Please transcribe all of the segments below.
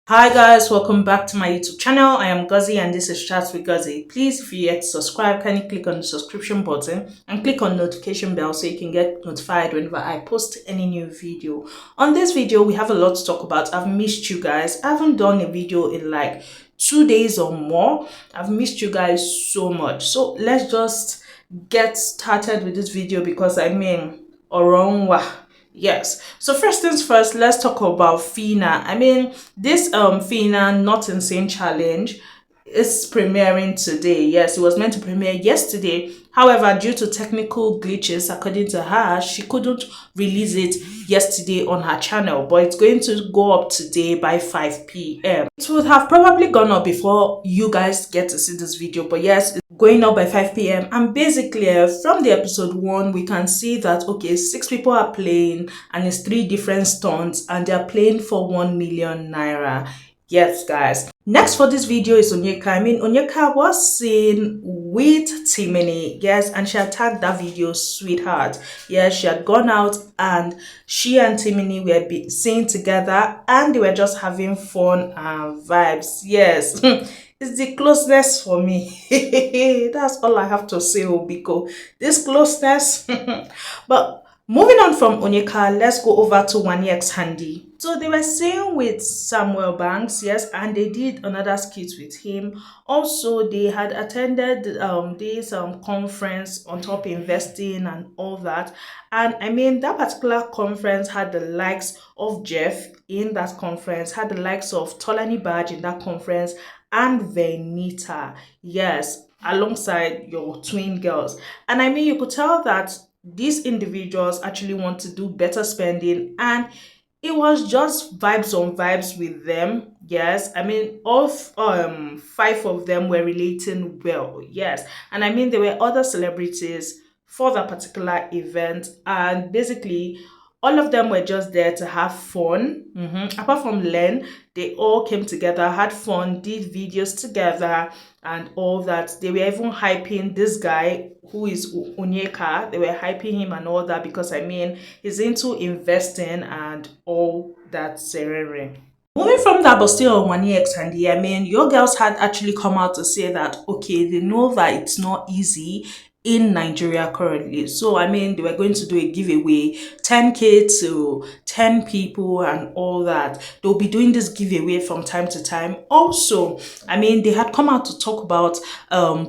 Hi guys, welcome back to my YouTube channel. I am Guzzy and this is Chats with Guzzy. Please, if you yet to subscribe, kindly click on the subscription button and click on notification bell so you can get notified whenever I post any new video. On this video, we have a lot to talk about. I've missed you guys. I haven't done a video in like 2 days or more. I've missed you guys so much. So let's just get started with this video because Orongwa. Yes. So first things first, let's talk about Fina. This Fina Not Insane challenge is premiering today. Yes, it was meant to premiere yesterday. However, due to technical glitches, according to her, she couldn't release it yesterday on her channel, but it's going to go up today by 5 p.m. It would have probably gone up before you guys get to see this video, but yes, it's going up by 5 p.m. And basically, from the episode 1, we can see that, okay, 6 people are playing and it's 3 different stunts and they're playing for 1 million naira. Yes, guys. Next for this video is Onyeka. Onyeka was seen with Timini, yes, and she had tagged that video Sweetheart. Yes, she had gone out and she and Timini were seen together and they were just having fun and vibes. Yes, it's the closeness for me. That's all I have to say, Obiko. This closeness. But moving on from Onyeka, let's go over to WannixHandi. So they were seen with Samuel Banks, yes, and they did another skit with him. Also, they had attended this conference on top investing and all that. And that particular conference had the likes of Jeff in that conference, had the likes of Tolani Badge in that conference, and Venita, yes, alongside your twin girls. And you could tell that these individuals actually want to do better spending, and it was just vibes on vibes with them. Yes, all 5 of them were relating well. Yes, and there were other celebrities for that particular event, and basically all of them were just there to have fun. Apart from Len, they all came together, had fun, did videos together and all that. They were even hyping this guy who is Onyeka. They were hyping him and all that because he's into investing and all that serene. Moving from that, but still on WannixHandi, your girls had actually come out to say that, okay, they know that it's not easy in Nigeria currently. So, they were going to do a giveaway, 10K to 10 people and all that. They'll be doing this giveaway from time to time. Also, they had come out to talk about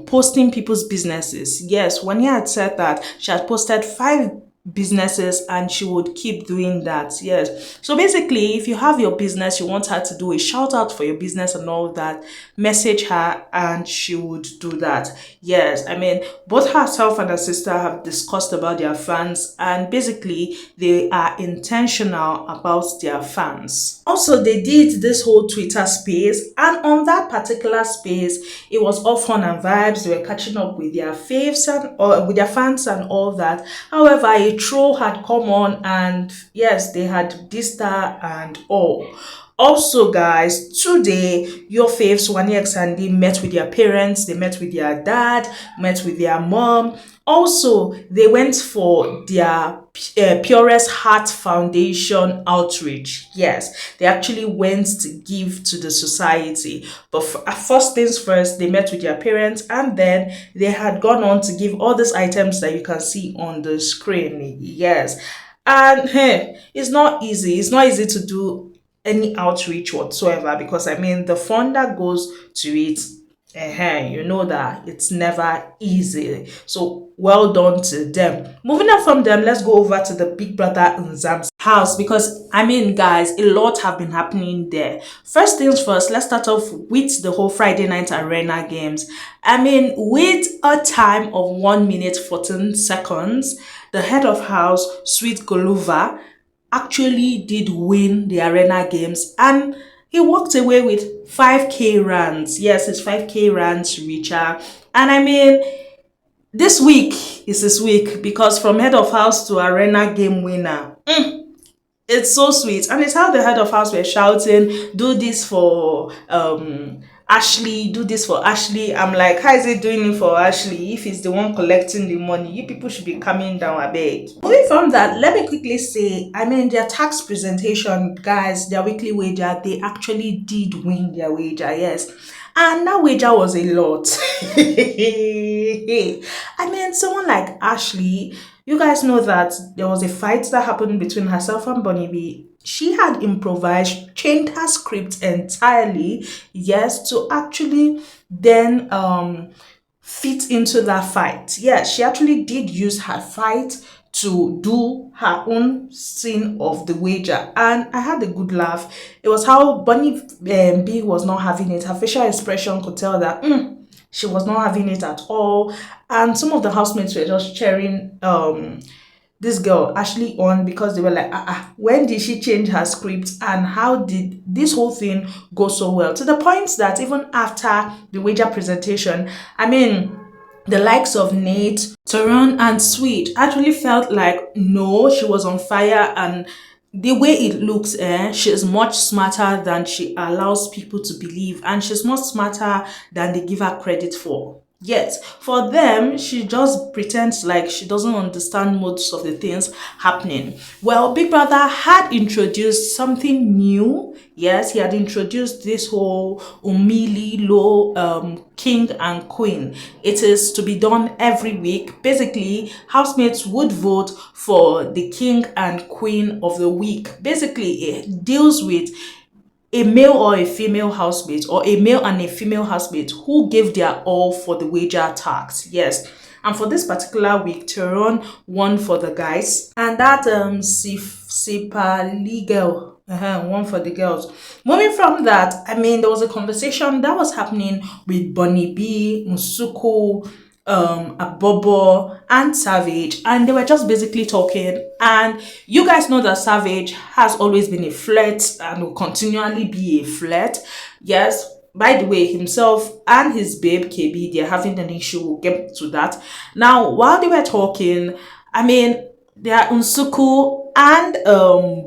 posting people's businesses. Yes, Wanya had said that she had posted 5 businesses and she would keep doing that. Yes, so basically, if you have your business, you want her to do a shout out for your business and all that, message her and she would do that. Yes, both herself and her sister have discussed about their fans, and basically they are intentional about their fans. Also, they did this whole Twitter space, and on that particular space, it was all fun and vibes. They were catching up with their faves and or with their fans and all that. However, a troll had come on, and yes, they had dissed her and all. Also, guys, today your faves WannixHandi met with their parents, they met with their dad, met with their mom. Also, they went for their Purest Heart Foundation outreach. Yes, they actually went to give to the society. But first things first, they met with their parents, and then they had gone on to give all these items that you can see on the screen. Yes, and hey, it's not easy. It's not easy to do any outreach whatsoever because the fund that goes to it, you know that it's never easy. So well done to them. Moving on from them, let's go over to the Big Brother Nzam's house because guys, a lot have been happening there. First things first, let's start off with the whole Friday night arena games. With a time of 1 minute 14 seconds, the head of house, Sweet Galuva, actually did win the arena games, and he walked away with 5k rands. Yes, it's 5k rands richer. And this week is his week because from head of house to arena game winner, it's so sweet. And it's how the head of house were shouting, do this for Ashley, do this for Ashley. I'm like, how is he doing it for Ashley if he's the one collecting the money? You people should be coming down a beg. Moving from that, let me quickly say, I mean, their tax presentation, guys, their weekly wager, they actually did win their wager, yes. And that wager was a lot. I mean, someone like Ashley, you guys know that there was a fight that happened between herself and Bonnie B. She had improvised, changed her script entirely, yes, to actually then fit into that fight. Yes, she actually did use her fight to do her own scene of the wager, and I had a good laugh. It was how Bunny B was not having it. Her facial expression could tell that she was not having it at all, and some of the housemates were just cheering this girl Ashley on because they were like, when did she change her script and how did this whole thing go so well? To the point that even after the wager presentation, I mean, the likes of Nate, Taron, and Sweet actually felt like no, she was on fire, and the way it looks, she's much smarter than she allows people to believe, and she's much smarter than they give her credit for. Yes, for them, she just pretends like she doesn't understand most of the things happening. Well, Big Brother had introduced something new. Yes, he had introduced this whole Umili Lo king and queen. It is to be done every week. Basically, housemates would vote for the king and queen of the week. Basically, it deals with a male or a female housemate, or a male and a female housemate who gave their all for the wager tax. Yes. And for this particular week, Teron won for the guys, and that Sipali girl one for the girls. Moving from that, I mean, there was a conversation that was happening with Bonnie B, Musuku, Abobo, and Savage, and they were just basically talking. And you guys know that Savage has always been a flirt and will continually be a flirt. Yes. By the way, himself and his babe KB, they're having an issue. We'll get to that. Now, while they were talking, I mean, there are Unsuku and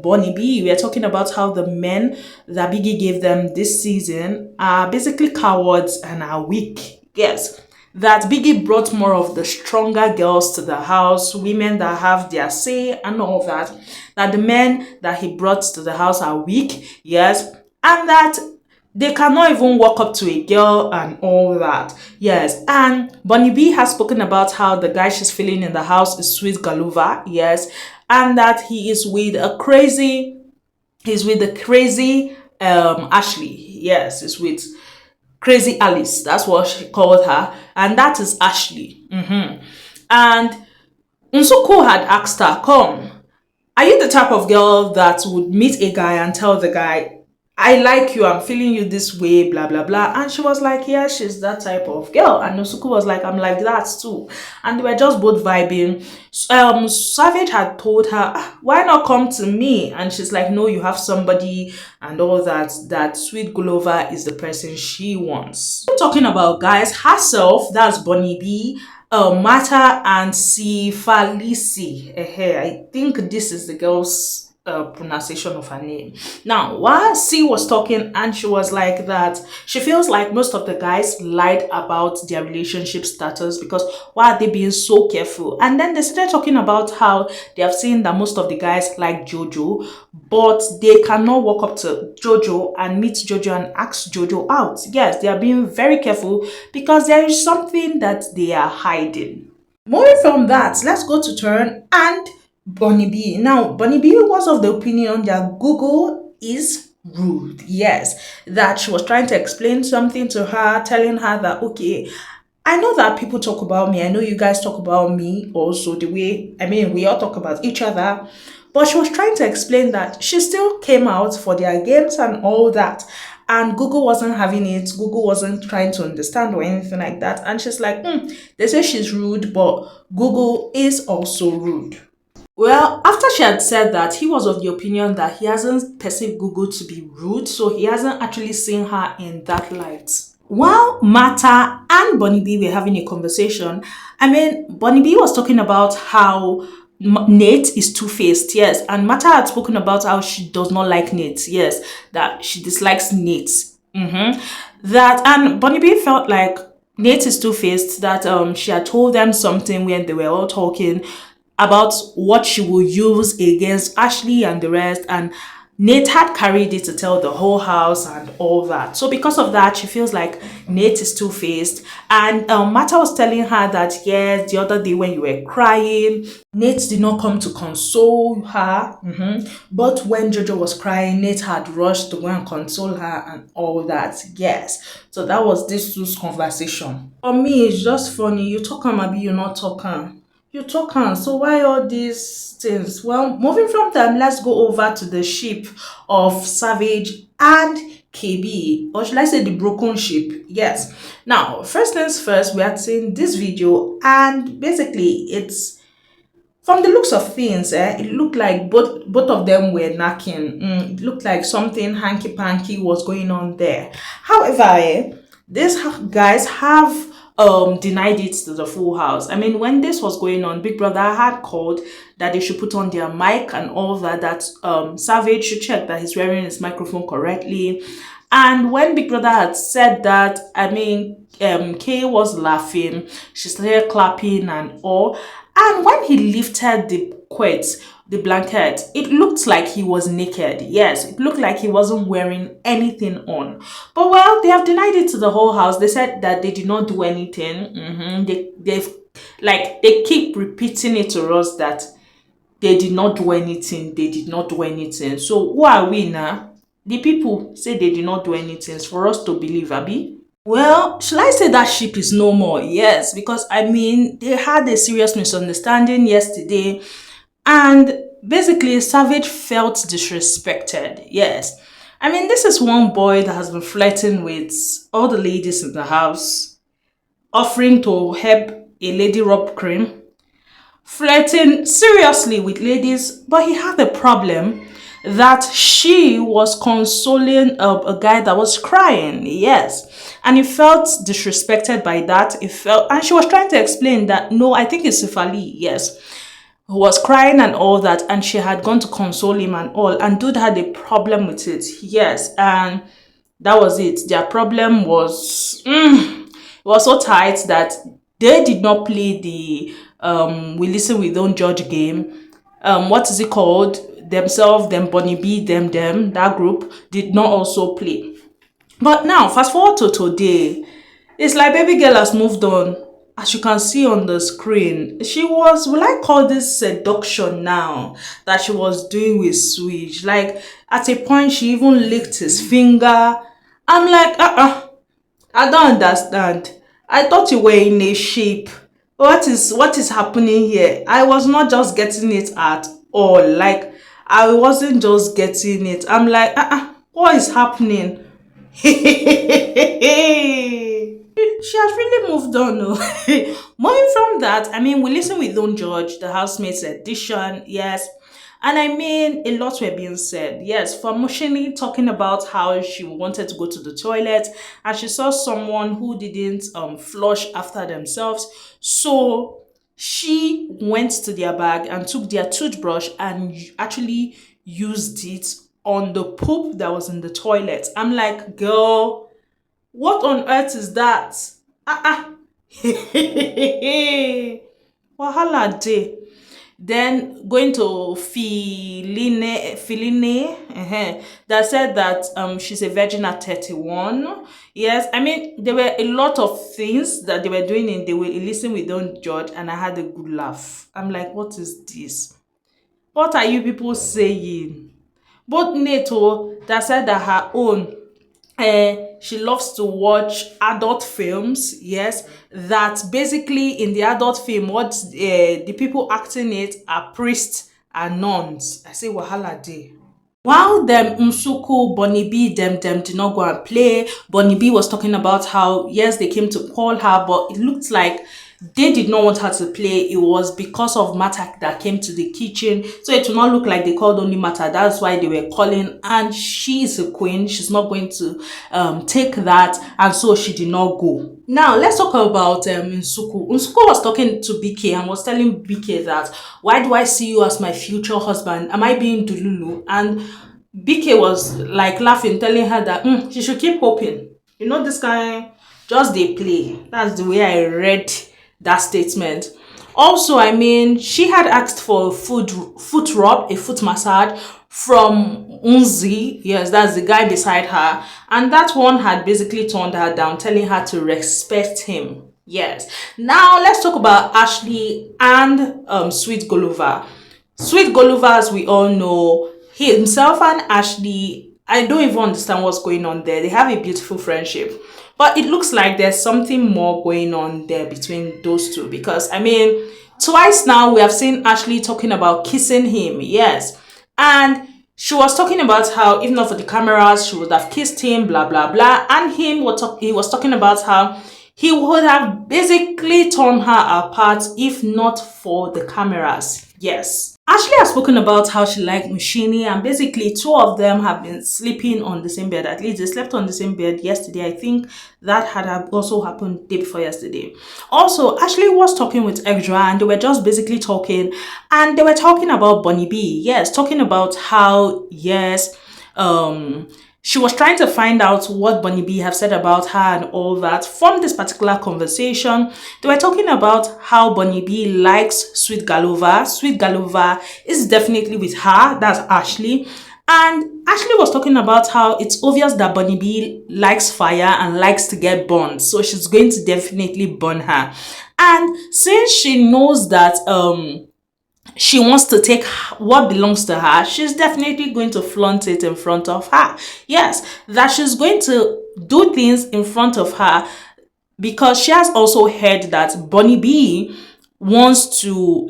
Bonnie B. We are talking about how the men that Biggie gave them this season are basically cowards and are weak. Yes. That Biggie brought more of the stronger girls to the house, women that have their say and all that. That the men that he brought to the house are weak, yes, and that they cannot even walk up to a girl and all that. Yes, and Bonnie B has spoken about how the guy she's feeling in the house is Sweet Galuva, yes, and that he's with the crazy Ashley, yes, he's with Crazy Alice, that's what she called her, and that is Ashley. And Nsuko had asked her, come, are you the type of girl that would meet a guy and tell the guy, I like you, I'm feeling you this way, blah, blah, blah. And she was like, yeah, she's that type of girl. And Nosuku was like, I'm like that too. And they were just both vibing. Savage had told her, why not come to me? And she's like, no, you have somebody and all that. That Sweet Galuva is the person she wants. Talking about guys, herself, that's Bonnie B, Mata and Sifalisi. I think this is the girl's pronunciation of her name. Now, while C was talking, and she was like that she feels like most of the guys lied about their relationship status because why are they being so careful? And then they started talking about how they have seen that most of the guys like Jojo, but they cannot walk up to Jojo and meet Jojo and ask Jojo out. Yes, they are being very careful because there is something that they are hiding. Moving from that, let's go to Turn and Bonnie B. Now, Bonnie B was of the opinion that Google is rude. Yes, that she was trying to explain something to her, telling her that, okay, I know that people talk about me. I know you guys talk about me also the way, I mean, we all talk about each other. But she was trying to explain that she still came out for their games and all that. And Google wasn't having it. Google wasn't trying to understand or anything like that. And she's like, they say she's rude, but Google is also rude. Well, after she had said that, he was of the opinion that he hasn't perceived Google to be rude, so he hasn't actually seen her in that light. While Mata and Bonnie B were having a conversation, I mean, Bonnie B was talking about how Nate is two-faced, yes, and Mata had spoken about how she does not like Nate, yes, that she dislikes Nate. That, and Bonnie B felt like Nate is two-faced, that she had told them something when they were all talking about what she will use against Ashley and the rest, and Nate had carried it to tell the whole house and all that. So because of that, she feels like Nate is two-faced. And Martha was telling her that yes, the other day when you were crying, Nate did not come to console her. But when Jojo was crying, Nate had rushed to go and console her and all that. Yes. So that was this two's conversation. For me, it's just funny. You talk am, abi you not talk am. You talk am. So why all these things? Well, moving from them, let's go over to the ship of Savage and KB, or should I say the broken ship? Yes. Now, first things first, we are seeing this video, and basically, it's from the looks of things, it looked like both of them were knacking. It looked like something hanky panky was going on there. However, these guys have denied it to the full house. I mean, when this was going on, Big Brother had called that they should put on their mic and all that. That Savage should check that he's wearing his microphone correctly. And when Big Brother had said that, I mean, Kay was laughing. She started clapping and all. And when he lifted the quotes, the blanket, it looked like he was naked. Yes, it looked like he wasn't wearing anything on. But well, they have denied it to the whole house. They said that they did not do anything. They keep repeating it to us that they did not do anything. They did not do anything. So who are we now? The people say they did not do anything. It's for us to believe, Abby. Well, shall I say that ship is no more? Yes, because I mean, they had a serious misunderstanding yesterday, and basically, Savage felt disrespected. Yes. I mean, this is one boy that has been flirting with all the ladies in the house, offering to help a lady rub cream, flirting seriously with ladies, but he had a problem that she was consoling a guy that was crying. Yes. And he felt disrespected by that. And she was trying to explain that, no, I think it's Sifali. Yes. Who was crying and all that. And she had gone to console him and all. And dude had a problem with it. Yes. And that was it. Their problem was, it was so tight that they did not play the We Listen, We Don't Judge game. What is it called? Themselves, them, Bonnie B, them, that group did not also play. But now, fast forward to today, it's like baby girl has moved on. As you can see on the screen, she was, will I call this seduction now, that she was doing with Switch. Like, at a point, she even licked his finger. I'm like, I don't understand. I thought you were in a shape. What is happening here? I was not just getting it at all. Like, I wasn't just getting it. I'm like, what is happening? She has really moved on. Moving from that, I mean, We Listen, We Don't Judge, the housemates edition, yes. And I mean, a lot were being said. Yes, for Mushini talking about how she wanted to go to the toilet and she saw someone who didn't flush after themselves. So she went to their bag and took their toothbrush and actually used it on the poop that was in the toilet. I'm like, girl, what on earth is that? Wahala day. Then going to Filine, that said that she's a virgin at 31. Yes, I mean, there were a lot of things that they were doing in the way Listen, We Don't Judge, and I had a good laugh. I'm like, what is this? What are you people saying? Both Neto that said that her own she loves to watch adult films, yes, that basically in the adult film what the people acting it are priests and nuns. I say wahala day. While them Msuku, Bonnie B, them did not go and play. Bonnie B was talking about how, yes, they came to call her, but it looked like they did not want her to play. It was because of Mata that came to the kitchen. So it will not look like they called only Mata. That's why they were calling. And she is a queen. She's not going to take that. And so she did not go. Now, let's talk about Nsuku. Nsuku was talking to BK and was telling BK that, why do I see you as my future husband? Am I being Dululu? And BK was like laughing, telling her that she should keep hoping. You know, this guy just they play. That's the way I read that statement. Also, I mean, she had asked for a foot rub, a foot massage from Unzi. Yes, that's the guy beside her. And that one had basically turned her down, telling her to respect him. Yes. Now let's talk about Ashley and Sweet Galuva. Sweet Galuva, as we all know, he himself and Ashley, I don't even understand what's going on there. They have a beautiful friendship. But it looks like there's something more going on there between those two. Because, I mean, twice now we have seen Ashley talking about kissing him. Yes. And she was talking about how, if not for the cameras, she would have kissed him, blah, blah, blah. And he was talking about how he would have basically torn her apart if not for the cameras. Yes. Ashley has spoken about how she liked Mushini, and basically two of them have been sleeping on the same bed. At least they slept on the same bed yesterday. I think that had also happened day before yesterday. Also, Ashley was talking with Extra and they were just basically talking, and they were talking about Bonnie B. Yes, talking about how, yes, she was trying to find out what Bonnie B have said about her and all that. From this particular conversation, they were talking about how Bonnie B likes Sweet Galuva. Sweet Galuva is definitely with her. That's Ashley. And Ashley was talking about how it's obvious that Bonnie B likes fire and likes to get burned. So she's going to definitely burn her. And since she knows that she wants to take what belongs to her, she's definitely going to flaunt it in front of her. Yes, that she's going to do things in front of her, because she has also heard that Bonnie B wants to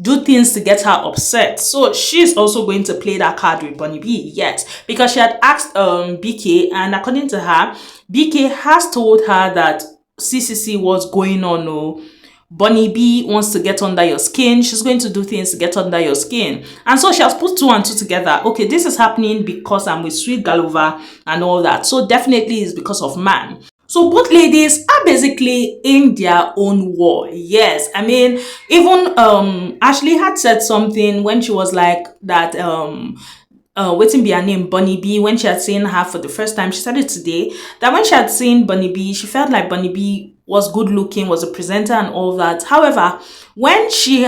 do things to get her upset. So she's also going to play that card with Bonnie B. Yes, because she had asked BK, and according to her, BK has told her that CCC was going on. Oh, Bonnie B wants to get under your skin. She's going to do things to get under your skin. And so she has put two and two together. Okay, this is happening because I'm with Sweet Galuva and all that. So definitely it's because of man. So both ladies are basically in their own war. Yes, I mean, even Ashley had said something when she was like that waiting be her name, Bonnie B, when she had seen her for the first time. She said it today, that when she had seen Bonnie B, she felt like Bonnie B was good looking, was a presenter and all that. However, when she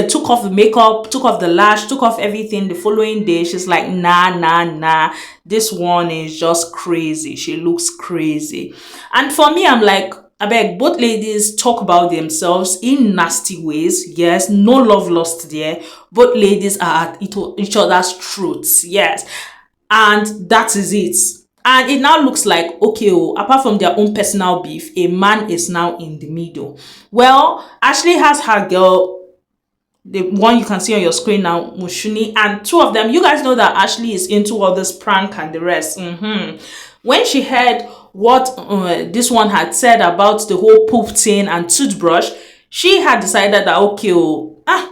took off the makeup, took off the lash, took off everything the following day, she's like, nah, this one is just crazy. She looks crazy. And for me, I'm like, I beg, both ladies talk about themselves in nasty ways. Yes, no love lost there. Both ladies are at each other's throats. Yes, and that is it. And it now looks like, okay, apart from their own personal beef, a man is now in the middle. Well, Ashley has her girl, the one you can see on your screen now, Mushini, and two of them, you guys know that Ashley is into all this prank and the rest. When she heard what this one had said about the whole poop thing and toothbrush, she had decided that, okay,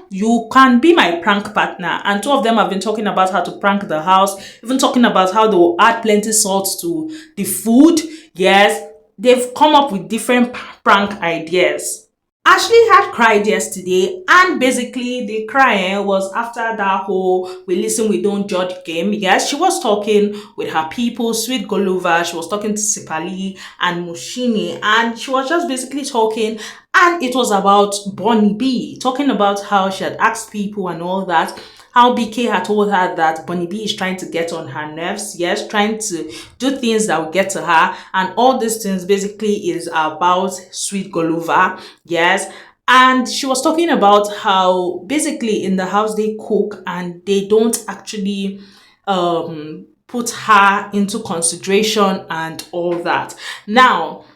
you can be my prank partner. And two of them have been talking about how to prank the house, even talking about how they will add plenty salt to the food. Yes, they've come up with different prank ideas. Ashley had cried yesterday, and basically the crying was after that whole "we listen, we don't judge" game. Yes, she was talking with her people, Sweet Galuva, she was talking to Sipali and Mushini, and she was just basically talking, and it was about Bonnie B, talking about how she had asked people and all that, how BK had told her that Bonnie B is trying to get on her nerves, yes, trying to do things that will get to her, and all these things basically is about Sweet Galuva, yes. And she was talking about how basically in the house they cook and they don't actually put her into consideration and all that. Now,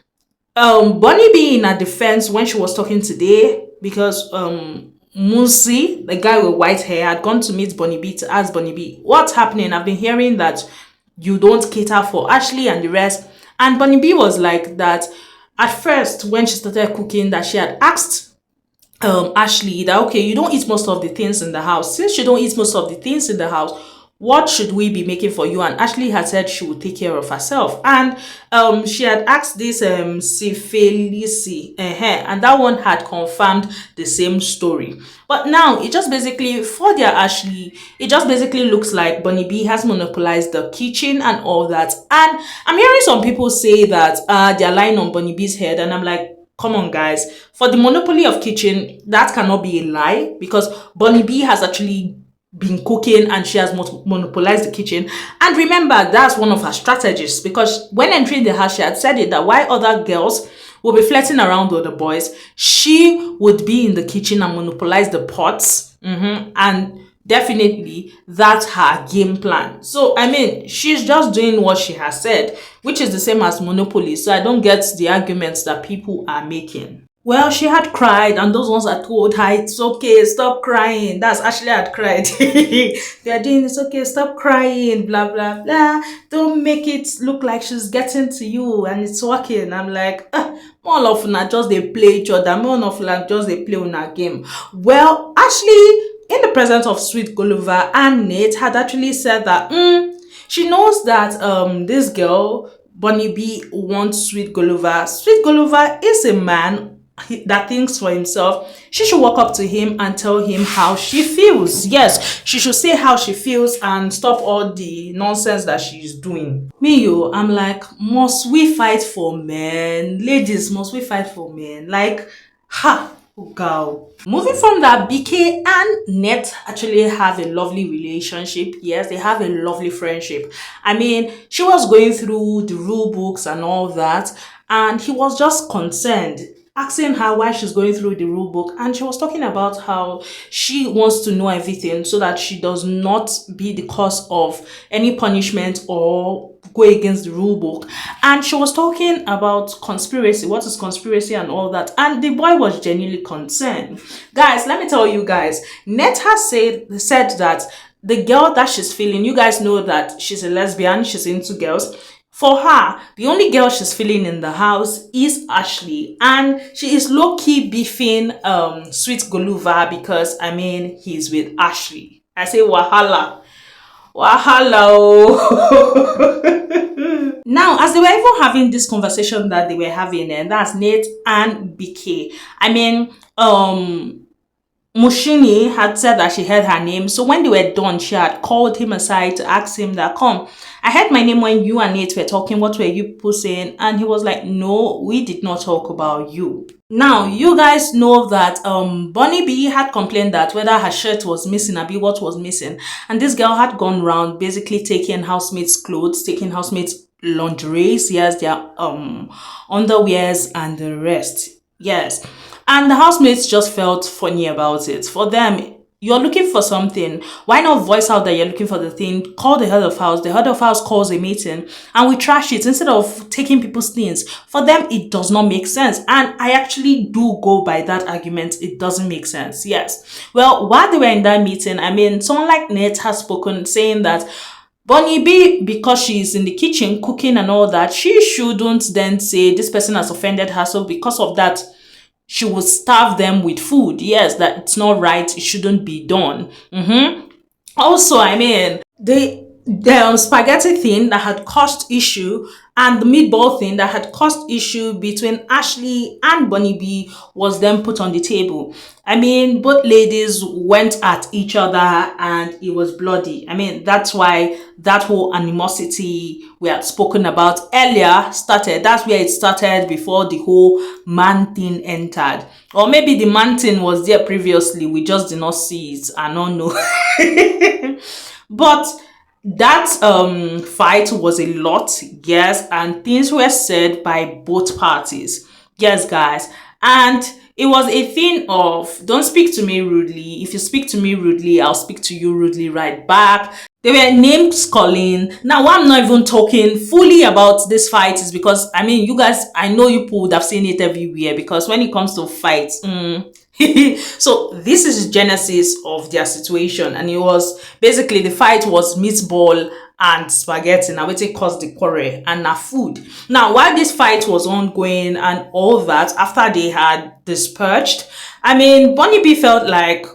Bonnie B in her defense when she was talking today, because Munsi, the guy with white hair, had gone to meet Bonnie B to ask Bonnie B, what's happening? I've been hearing that you don't cater for Ashley and the rest. And Bonnie B was like that at first when she started cooking, that she had asked Ashley that, okay, you don't eat most of the things in the house. Since you don't eat most of the things in the house, what should we be making for you? And Ashley had said she would take care of herself. And she had asked this Sifelici, and that one had confirmed the same story. But now it just basically, for their Ashley, it just basically looks like Bunny B has monopolized the kitchen and all that. And I'm hearing some people say that they're lying on Bunny B's head, and I'm like, come on, guys. For the monopoly of kitchen, that cannot be a lie, because Bunny B has actually been cooking and she has monopolized the kitchen. And remember, that's one of her strategies, because when entering the house, she had said it that while other girls will be flirting around with the boys, she would be in the kitchen and monopolize the pots. And definitely that's her game plan. So I mean, she's just doing what she has said, which is the same as monopoly. So I don't get the arguments that people are making. Well, she had cried, and those ones that told her, it's okay, stop crying. That's Ashley had cried. They are doing, it's okay, stop crying, blah, blah, blah. Don't make it look like she's getting to you and it's working. I'm like, more of not just they play each other, more of like just they play on a game. Well, Ashley, in the presence of Sweet Galuva and Nate, had actually said that she knows that this girl, Bunny B, wants Sweet Galuva. Sweet Galuva is a man that thinks for himself. She should walk up to him and tell him how she feels. Yes, she should say how she feels and stop all the nonsense that she's doing. Me, I'm like, must we fight for men? Ladies, must we fight for men? Like, ha, girl. Moving from that, BK and Net actually have a lovely relationship. Yes, they have a lovely friendship. I mean, she was going through the rule books and all that, and he was just concerned, asking her why she's going through the rule book, and she was talking about how she wants to know everything so that she does not be the cause of any punishment or go against the rule book. And she was talking about conspiracy, what is conspiracy and all that, and the boy was genuinely concerned. Guys, let me tell you guys, Net has said that the girl that she's feeling, you guys know that she's a lesbian, she's into girls. For her, the only girl she's feeling in the house is Ashley, and she is low-key beefing Sweet Galuva because, I mean, he's with Ashley. I say wahala. Wahala. Oh. Now, as they were even having this conversation that they were having, and that's Nate and BK. I mean, Mushini had said that she heard her name. So when they were done, she had called him aside to ask him that, come, I heard my name when you and Nate were talking. What were you people saying? And he was like, no, we did not talk about you. Now, you guys know that Bunny B had complained that whether her shirt was missing or what was missing. And this girl had gone around basically taking housemates' clothes, taking housemates' lingeries, yes, their underwears and the rest. Yes. And the housemates just felt funny about it. For them, you're looking for something. Why not voice out that you're looking for the thing? Call the head of house. The head of house calls a meeting and we trash it instead of taking people's things. For them, it does not make sense. And I actually do go by that argument. It doesn't make sense. Yes. Well, while they were in that meeting, I mean, someone like Nate has spoken saying that Bunny B, because she's in the kitchen cooking and all that, she shouldn't then say this person has offended her. So because of that, she would starve them with food. Yes, that it's not right. It shouldn't be done. Also, I mean, the spaghetti thing that had caused issue and the meatball thing that had caused issue between Ashley and Bunny B was then put on the table. I mean, both ladies went at each other and it was bloody. I mean, that's why that whole animosity we had spoken about earlier started. That's where it started before the whole man thing entered. Or maybe the man thing was there previously. We just did not see it. I don't know. But that fight was a lot, yes, and things were said by both parties. Yes, guys. And it was a thing of, don't speak to me rudely. If you speak to me rudely, I'll speak to you rudely right back. They were names calling. Now, why I'm not even talking fully about this fight is because, I mean, you guys, I know you people would have seen it everywhere, because when it comes to fights, so this is genesis of their situation, and it was basically the fight was meatball and spaghetti. Now it caused the quarrel and now food. Now while this fight was ongoing and all that, after they had dispersed, I mean, Bunny B felt like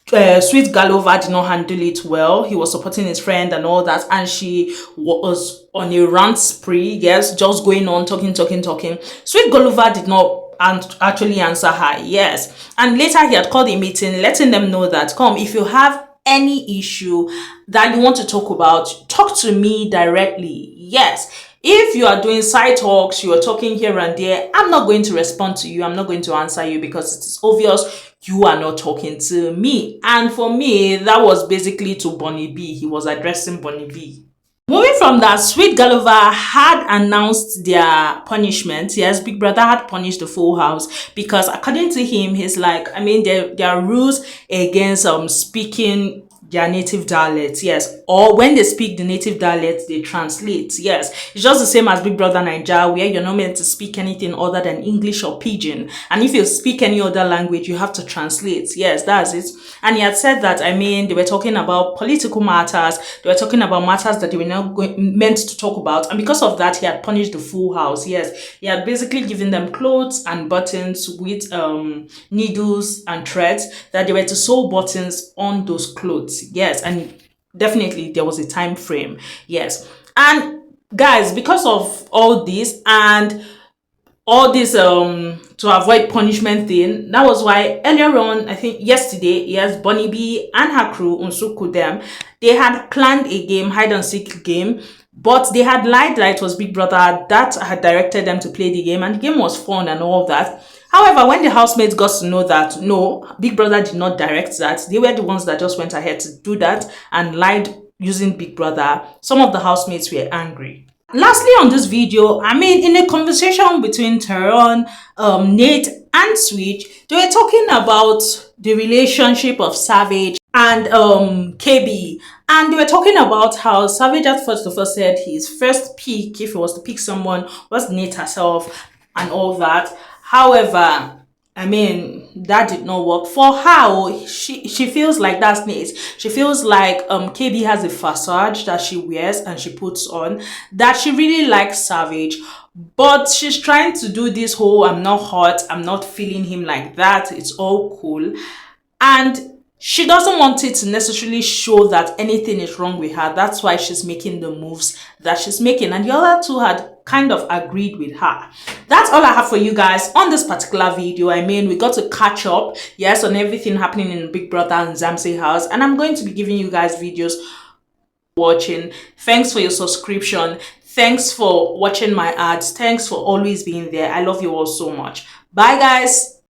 Sweet Galuva did not handle it well. He was supporting his friend and all that, and she was on a rant spree, yes, just going on, talking. Sweet Galuva did not actually answer her, yes. And later he had called a meeting, letting them know that, come, if you have any issue that you want to talk about, talk to me directly, yes. If you are doing side talks, you are talking here and there, I'm not going to respond to you. I'm not going to answer you because it's obvious you are not talking to me. And for me, that was basically to Bonnie B. He was addressing Bonnie B. Moving from that, Sweet Galuva had announced their punishment. Yes, Big Brother had punished the full house because according to him, he's like, I mean, there are rules against speaking their native dialect, yes, or when they speak the native dialect, they translate, yes. It's just the same as Big Brother Naija, where you're not meant to speak anything other than English or Pidgin, and if you speak any other language, you have to translate, yes, that's it. And he had said that, I mean, they were talking about political matters, they were talking about matters that they were not meant to talk about, and because of that, he had punished the full house, yes. He had basically given them clothes and buttons with needles and threads that they were to sew buttons on those clothes, yes. And definitely there was a time frame, yes. And guys, because of all this and all this to avoid punishment thing, that was why earlier on, I think yesterday, yes, Bonnie B and her crew, Unsuku them, they had planned a game, hide and seek game, but they had lied that it was Big Brother that had directed them to play the game, and the game was fun and all that. However, when the housemates got to know that no, Big Brother did not direct that, they were the ones that just went ahead to do that and lied using Big Brother, some of the housemates were angry. Lastly on this video, I mean, in a conversation between Teron, Nate and Switch, they were talking about the relationship of Savage and KB, and they were talking about how Savage at first of all said his first pick, if he was to pick someone, was Nate herself and all that. However, I mean, that did not work for her. She feels like that's Nate. She feels like KB has a facade that she wears and she puts on, that she really likes Savage, but she's trying to do this whole I'm not hot, I'm not feeling him like that, it's all cool. And she doesn't want it to necessarily show that anything is wrong with her. That's why she's making the moves that she's making. And the other two had kind of agreed with her. That's all I have for you guys on this particular video. I mean, we got to catch up, yes, on everything happening in Big Brother and Zamsi house. And I'm going to be giving you guys videos watching. Thanks for your subscription. Thanks for watching my ads. Thanks for always being there. I love you all so much. Bye, guys.